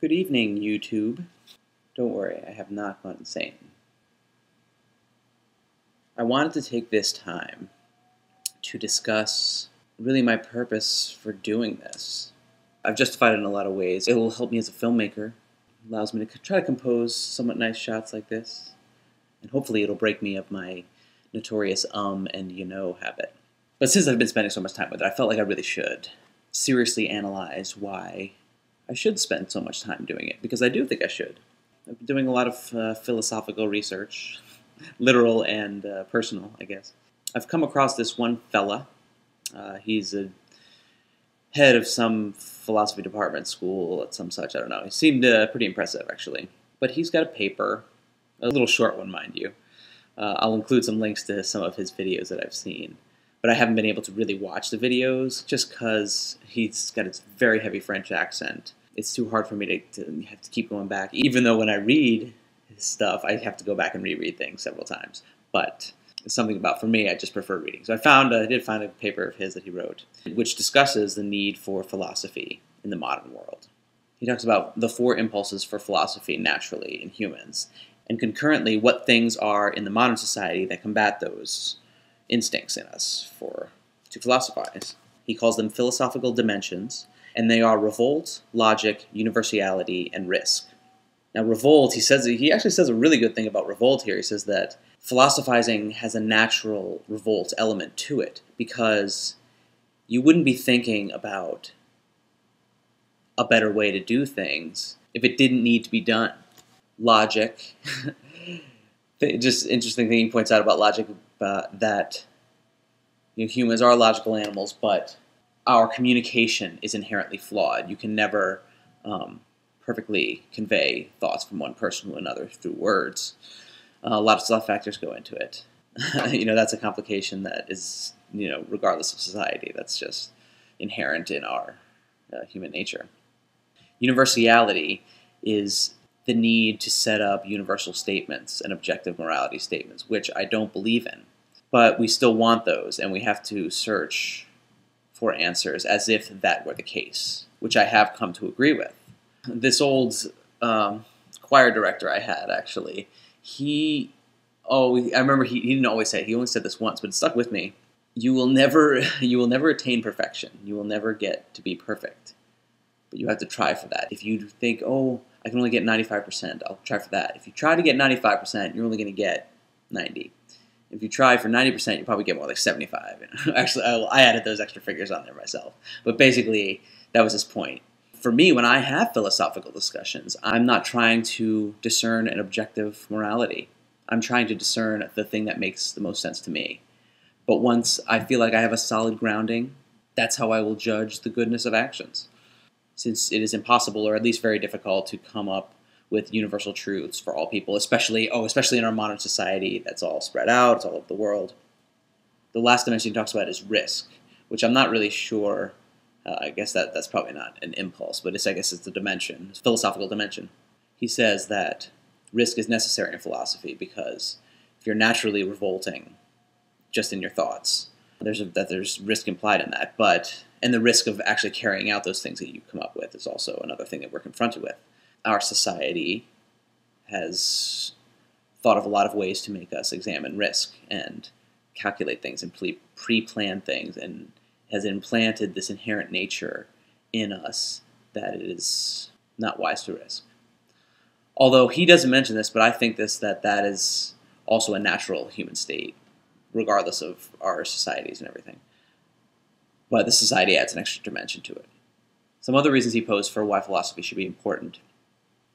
Good evening, YouTube. Don't worry, I have not gone insane. I wanted to take this time to discuss really my purpose for doing this. I've justified it in a lot of ways. It will help me as a filmmaker. It allows me to try to compose somewhat nice shots like this. And hopefully it'll break me of my notorious and you know habit. But since I've been spending so much time with it, I felt like I really should seriously analyze why I should spend so much time doing it, because I do think I should. I've been doing a lot of philosophical research, literal and personal, I guess. I've come across this one fella. He's a head of some philosophy department school at some such, I don't know. He seemed pretty impressive, actually. But he's got a paper, a little short one, mind you. I'll include some links to some of his videos that I've seen. But I haven't been able to really watch the videos just because he's got a very heavy French accent. It's too hard for me to have to keep going back. Even though when I read his stuff, I have to go back and reread things several times. But it's something about, for me, I just prefer reading. So I did find a paper of his that he wrote, which discusses the need for philosophy in the modern world. He talks about the 4 impulses for philosophy naturally in humans, and concurrently what things are in the modern society that combat those instincts in us to philosophize. He calls them philosophical dimensions, and they are revolt, logic, universality, and risk. Now, revolt, he actually says a really good thing about revolt here. He says that philosophizing has a natural revolt element to it, because you wouldn't be thinking about a better way to do things if it didn't need to be done. Logic, just interesting thing he points out about logic, that humans are logical animals, but our communication is inherently flawed. You can never perfectly convey thoughts from one person to another through words. A lot of stuff factors go into it. That's a complication that is, regardless of society, that's just inherent in our human nature. Universality is the need to set up universal statements and objective morality statements, which I don't believe in. But we still want those, and we have to search for answers as if that were the case, which I have come to agree with. This old choir director I had, actually, I remember he didn't always say it. He only said this once, but it stuck with me. You will never attain perfection. You will never get to be perfect. But you have to try for that. If you think, I can only get 95%, I'll try for that. If you try to get 95%, you're only going to get 90. If you try for 90%, you probably get more like 75. Actually, I added those extra figures on there myself. But basically, that was his point. For me, when I have philosophical discussions, I'm not trying to discern an objective morality. I'm trying to discern the thing that makes the most sense to me. But once I feel like I have a solid grounding, that's how I will judge the goodness of actions. Since it is impossible, or at least very difficult, to come up with universal truths for all people, especially in our modern society that's all spread out, it's all over the world. The last dimension he talks about is risk, which I'm not really sure. I guess that's probably not an impulse, but I guess it's a dimension, it's a philosophical dimension. He says that risk is necessary in philosophy because if you're naturally revolting just in your thoughts, there's risk implied in that, and the risk of actually carrying out those things that you come up with is also another thing that we're confronted with. Our society has thought of a lot of ways to make us examine risk and calculate things and pre-plan things, and has implanted this inherent nature in us that it is not wise to risk. Although he doesn't mention this, but I think that is also a natural human state, regardless of our societies and everything. But the society adds an extra dimension to it. Some other reasons he posed for why philosophy should be important.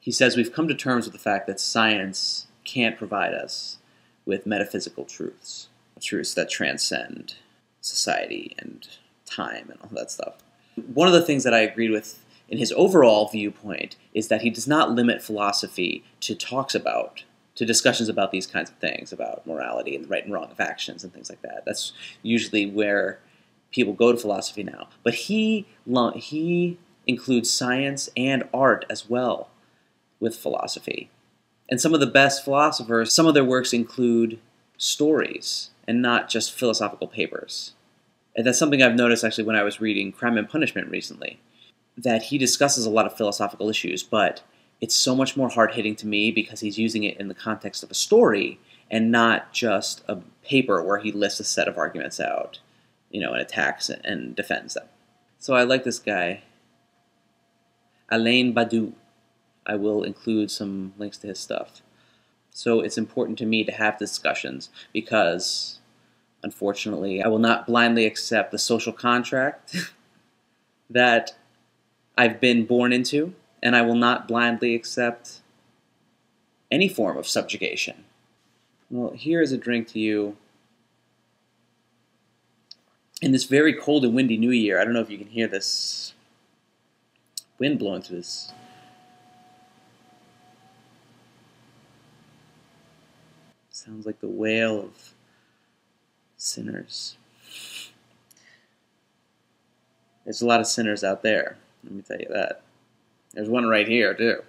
He says we've come to terms with the fact that science can't provide us with metaphysical truths that transcend society and time and all that stuff. One of the things that I agreed with in his overall viewpoint is that he does not limit philosophy to discussions about these kinds of things, about morality and the right and wrong of actions and things like that. That's usually where people go to philosophy now. But he includes science and art as well with philosophy. And some of the best philosophers, some of their works include stories and not just philosophical papers. And that's something I've noticed actually when I was reading Crime and Punishment recently. that he discusses a lot of philosophical issues, but it's so much more hard-hitting to me because he's using it in the context of a story and not just a paper where he lists a set of arguments out, and attacks and defends them. So I like this guy, Alain Badiou. I will include some links to his stuff. So it's important to me to have discussions because, unfortunately, I will not blindly accept the social contract that I've been born into, and I will not blindly accept any form of subjugation. Well, here is a drink to you in this very cold and windy new year. I don't know if you can hear this wind blowing through this. Sounds like the wail of sinners. There's a lot of sinners out there, let me tell you that. There's one right here, too.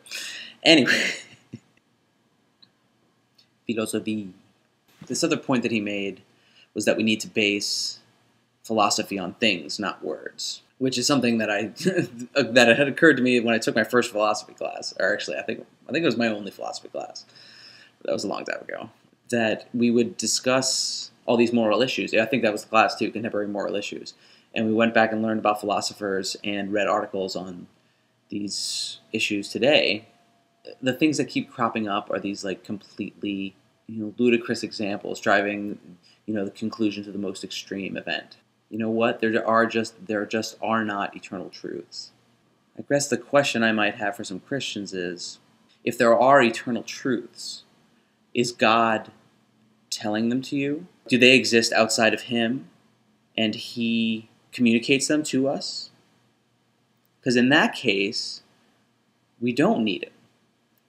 Anyway. Philosophy. This other point that he made was that we need to base philosophy on things, not words, which is something that that had occurred to me when I took my first philosophy class, or actually I think it was my only philosophy class. That was a long time ago. That we would discuss all these moral issues. I think that was the class too, contemporary moral issues. And we went back and learned about philosophers and read articles on these issues today. The things that keep cropping up are these like completely ludicrous examples driving the conclusion to the most extreme event. You know what? There just are not eternal truths. I guess the question I might have for some Christians is, if there are eternal truths, is God telling them to you? Do they exist outside of Him and He communicates them to us? Because in that case, we don't need it.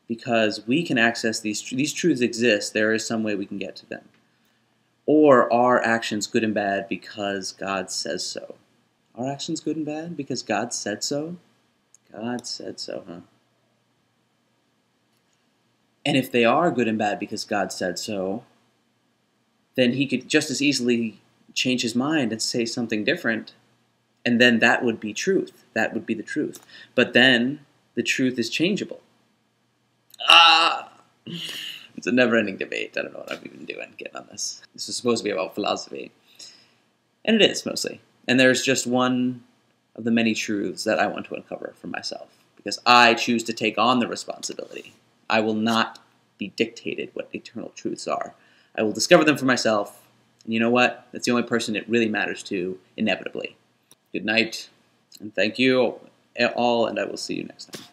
Because we can access these truths exist, there is some way we can get to them. Or are actions good and bad because God says so? Are actions good and bad because God said so? God said so, huh? And if they are good and bad because God said so, then He could just as easily change His mind and say something different, and then that would be truth. That would be the truth. But then the truth is changeable. It's a never-ending debate. I don't know what I'm even doing getting on this. This is supposed to be about philosophy. And it is, mostly. And there's just one of the many truths that I want to uncover for myself. Because I choose to take on the responsibility. I will not be dictated what eternal truths are. I will discover them for myself. And you know what? That's the only person it really matters to, inevitably. Good night. And thank you all, and I will see you next time.